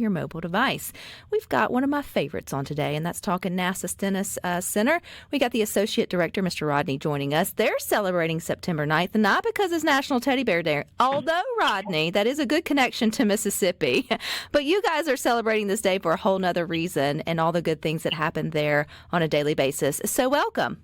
your mobile device. We've got one of my favorites on today, and that's talking NASA Stennis Center. We got the Associate Director, Mr. Rodney, joining us. They're celebrating September 9th, and not because it's National Teddy Bear Day, although, Rodney, that is a good connection to Mississippi. But you guys are celebrating this day for a whole nother reason and all the good things that happen there on a daily basis. So welcome.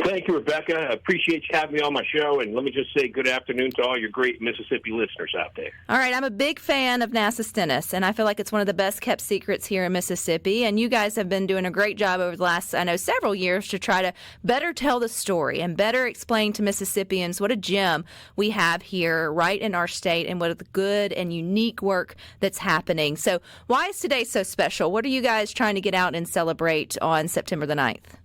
Thank you, Rebecca. I appreciate you having me on my show, and let me just say good afternoon to all your great Mississippi listeners out there. All right, I'm a big fan of NASA Stennis, and I feel like it's one of the best-kept secrets here in Mississippi, and you guys have been doing a great job over the last, several years to try to better tell the story and better explain to Mississippians what a gem we have here right in our state and what the good and unique work that's happening. So why is today so special? What are you guys trying to get out and celebrate on September the 9th?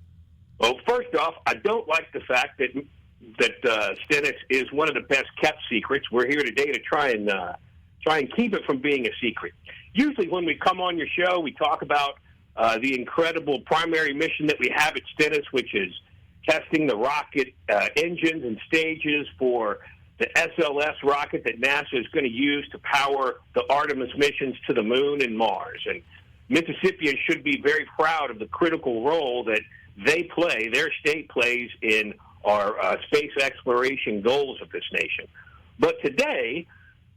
Well, first off, I don't like the fact that Stennis is one of the best-kept secrets. We're here today to try and keep it from being a secret. Usually when we come on your show, we talk about the incredible primary mission that we have at Stennis, which is testing the rocket engines and stages for the SLS rocket that NASA is going to use to power the Artemis missions to the moon and Mars. And Mississippians should be very proud of the critical role that their state plays in our space exploration goals of this nation. But today,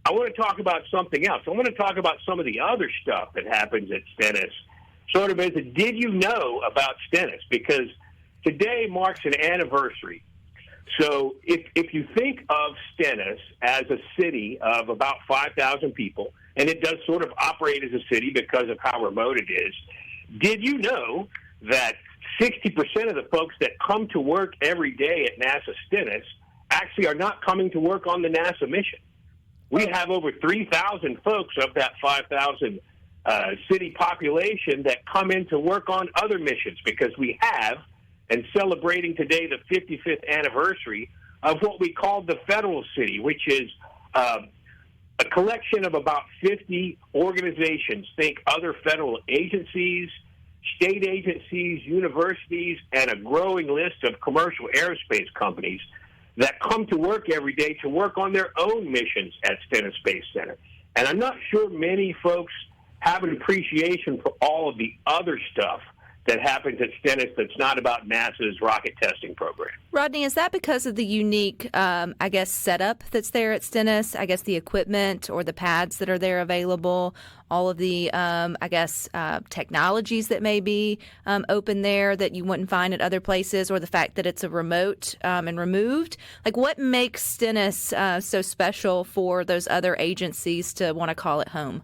I want to talk about something else. I want to talk about some of the other stuff that happens at Stennis, sort of as a did you know about Stennis, because today marks an anniversary. So if you think of Stennis as a city of about 5,000 people, and it does sort of operate as a city because of how remote it is, did you know that 60% of the folks that come to work every day at NASA Stennis actually are not coming to work on the NASA mission? We have over 3,000 folks of that 5,000 city population that come in to work on other missions because we have, and celebrating today the 55th anniversary of what we call the Federal City, which is a collection of about 50 organizations, think other federal agencies, state agencies, universities, and a growing list of commercial aerospace companies that come to work every day to work on their own missions at Stennis Space Center. And I'm not sure many folks have an appreciation for all of the other stuff that happens at Stennis that's not about NASA's rocket testing program. Rodney, is that because of the unique, setup that's there at Stennis? I guess the equipment or the pads that are there available, all of the, technologies that may be open there that you wouldn't find at other places, or the fact that it's a remote and removed? Like, what makes Stennis so special for those other agencies to want to call it home?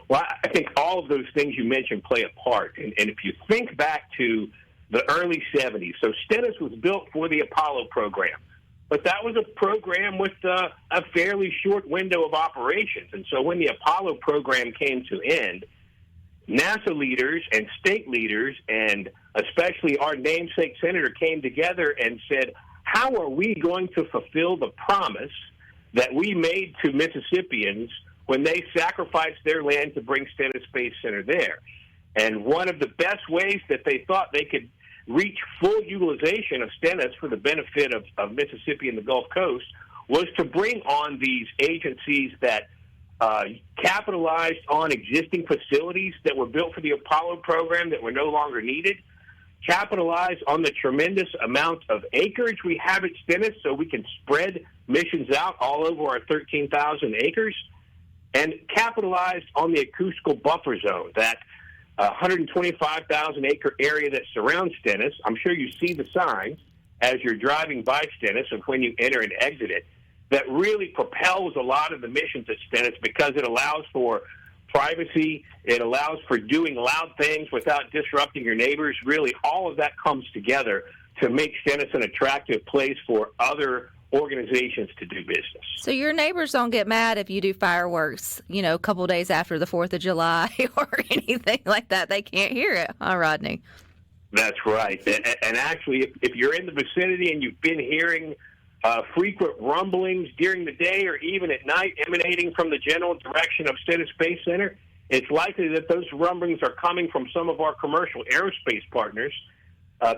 Well, I think all of those things you mentioned play a part. And if you think back to the early 70s, so Stennis was built for the Apollo program. But that was a program with a fairly short window of operations. And so when the Apollo program came to end, NASA leaders and state leaders, and especially our namesake senator, came together and said, how are we going to fulfill the promise that we made to Mississippians when they sacrificed their land to bring Stennis Space Center there? And one of the best ways that they thought they could reach full utilization of Stennis for the benefit of Mississippi and the Gulf Coast was to bring on these agencies that capitalized on existing facilities that were built for the Apollo program that were no longer needed, capitalize on the tremendous amount of acreage we have at Stennis so we can spread missions out all over our 13,000 acres, and capitalized on the acoustical buffer zone, that 125,000-acre area that surrounds Stennis. I'm sure you see the signs as you're driving by Stennis and when you enter and exit it. That really propels a lot of the missions at Stennis because it allows for privacy. It allows for doing loud things without disrupting your neighbors. Really, all of that comes together to make Stennis an attractive place for other organizations to do business. So your neighbors don't get mad if you do fireworks, a couple of days after the 4th of July or anything like that. They can't hear it, huh, Rodney? That's right. And actually, if you're in the vicinity and you've been hearing frequent rumblings during the day or even at night emanating from the general direction of Stennis Space Center, it's likely that those rumblings are coming from some of our commercial aerospace partners,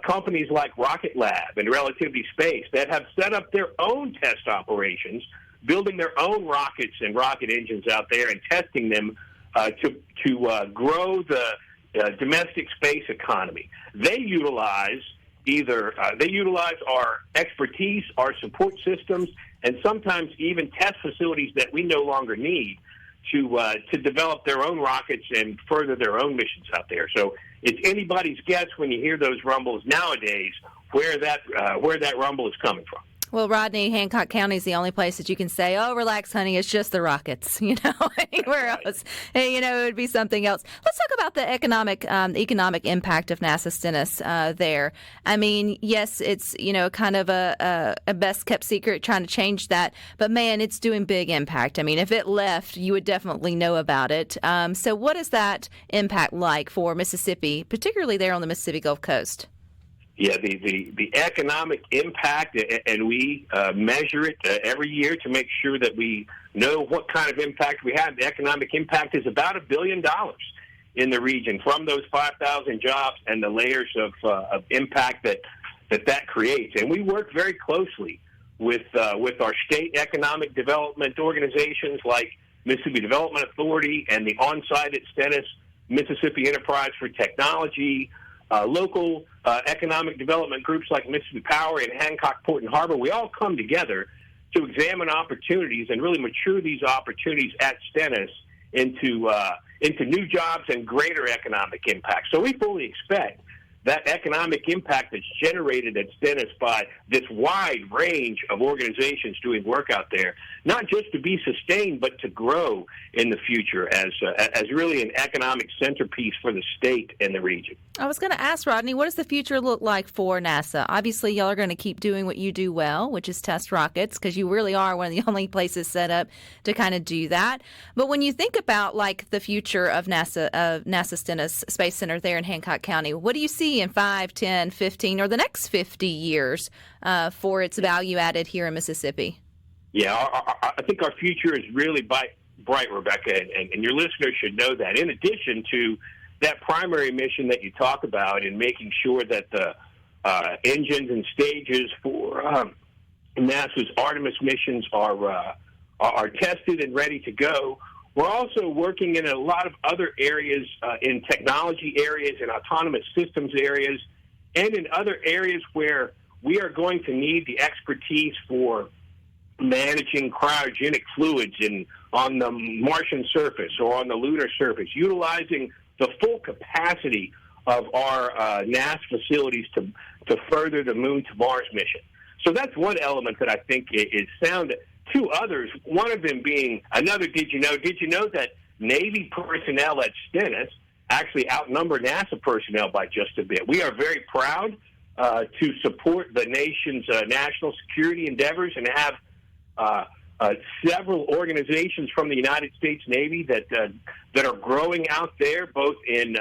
companies like Rocket Lab and Relativity Space that have set up their own test operations, building their own rockets and rocket engines out there and testing them to grow the domestic space economy. They utilize our expertise, our support systems, and sometimes even test facilities that we no longer need to develop their own rockets and further their own missions out there. So it's anybody's guess when you hear those rumbles nowadays where that rumble is coming from. Well, Rodney, Hancock County is the only place that you can say, "Oh, relax, honey, it's just the rockets." Anywhere else, hey, it would be something else. Let's talk about the economic impact of NASA Stennis there. I mean, yes, it's kind of a best kept secret, trying to change that, but man, it's doing big impact. I mean, if it left, you would definitely know about it. So, what is that impact like for Mississippi, particularly there on the Mississippi Gulf Coast? Yeah, the economic impact, and we measure it every year to make sure that we know what kind of impact we have. The economic impact is about $1 billion in the region from those 5,000 jobs and the layers of impact that creates. And we work very closely with our state economic development organizations like Mississippi Development Authority and the on-site at Stennis, Mississippi Enterprise for Technology, local economic development groups like Mississippi Power and Hancock Port and Harbor. We all come together to examine opportunities and really mature these opportunities at Stennis into new jobs and greater economic impact. So we fully expect that economic impact that's generated at Stennis by this wide range of organizations doing work out there, not just to be sustained, but to grow in the future as really an economic centerpiece for the state and the region. I was going to ask, Rodney, what does the future look like for NASA? Obviously, y'all are going to keep doing what you do well, which is test rockets, because you really are one of the only places set up to kind of do that. But when you think about like the future of NASA Stennis Space Center there in Hancock County, what do you see in 5, 10, 15, or the next 50 years for its value added here in Mississippi? Yeah, I think our future is really bright, Rebecca, and your listeners should know that. In addition to that primary mission that you talk about in making sure that the engines and stages for NASA's Artemis missions are tested and ready to go, we're also working in a lot of other areas, in technology areas, in autonomous systems areas, and in other areas where we are going to need the expertise for managing cryogenic fluids on the Martian surface or on the lunar surface, utilizing the full capacity of our NASA facilities to further the Moon to Mars mission. So that's one element that I think is sound. Two others, one of them being another did you know that Navy personnel at Stennis actually outnumber NASA personnel by just a bit. We are very proud to support the nation's national security endeavors and have several organizations from the United States Navy that are growing out there, both in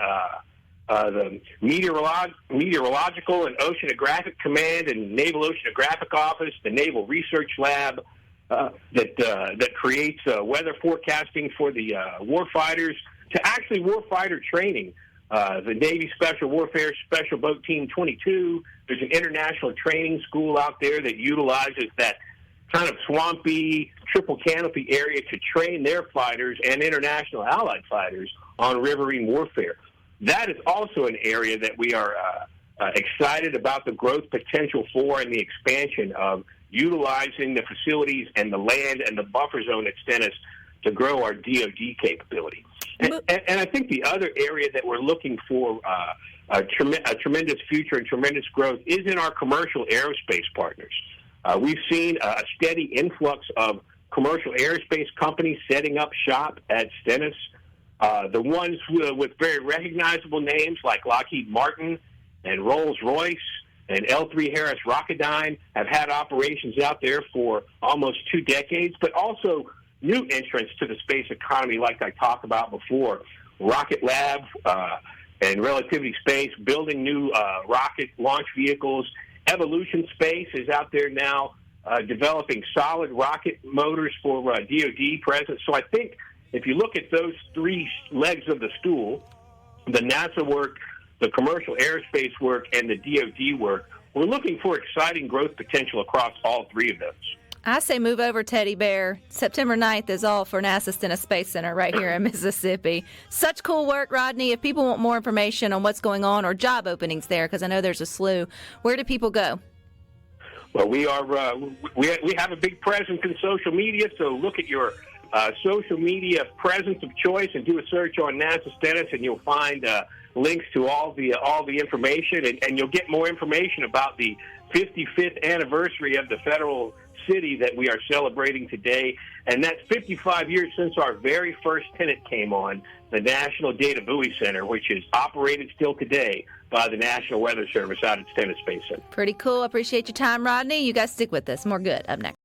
the Meteorological and Oceanographic Command and Naval Oceanographic Office, the Naval Research Lab that creates weather forecasting for the warfighters, to actually warfighter training. The Navy Special Warfare Special Boat Team 22. There's an international training school out there that utilizes that kind of swampy triple canopy area to train their fighters and international allied fighters on riverine warfare. That is also an area that we are excited about the growth potential for and the expansion of utilizing the facilities and the land and the buffer zone at Stennis to grow our DoD capability. And I think the other area that we're looking for a tremendous future and tremendous growth is in our commercial aerospace partners. We've seen a steady influx of commercial aerospace companies setting up shop at Stennis. The ones with very recognizable names like Lockheed Martin and Rolls-Royce and L3 Harris Rocketdyne have had operations out there for almost 2 decades, but also new entrants to the space economy like I talked about before. Rocket Lab and Relativity Space building new rocket launch vehicles. Evolution Space is out there now developing solid rocket motors for DoD presence. So I think if you look at those 3 legs of the stool, the NASA work, the commercial aerospace work, and the DoD work, we're looking for exciting growth potential across all 3 of those. I say move over, Teddy Bear. September 9th is all for NASA Stennis Space Center right here in Mississippi. Such cool work, Rodney. If people want more information on what's going on or job openings there, because I know there's a slew, where do people go? Well, we have a big presence in social media, so look at your social media presence of choice and do a search on NASA Stennis, and you'll find links to all the information, and you'll get more information about the 55th anniversary of the federal city that we are celebrating today. And that's 55 years since our very first tenant came on, the National Data Buoy Center, which is operated still today by the National Weather Service out at Stennis Space Center. Pretty cool. Appreciate your time, Rodney. You guys stick with us. More good up next.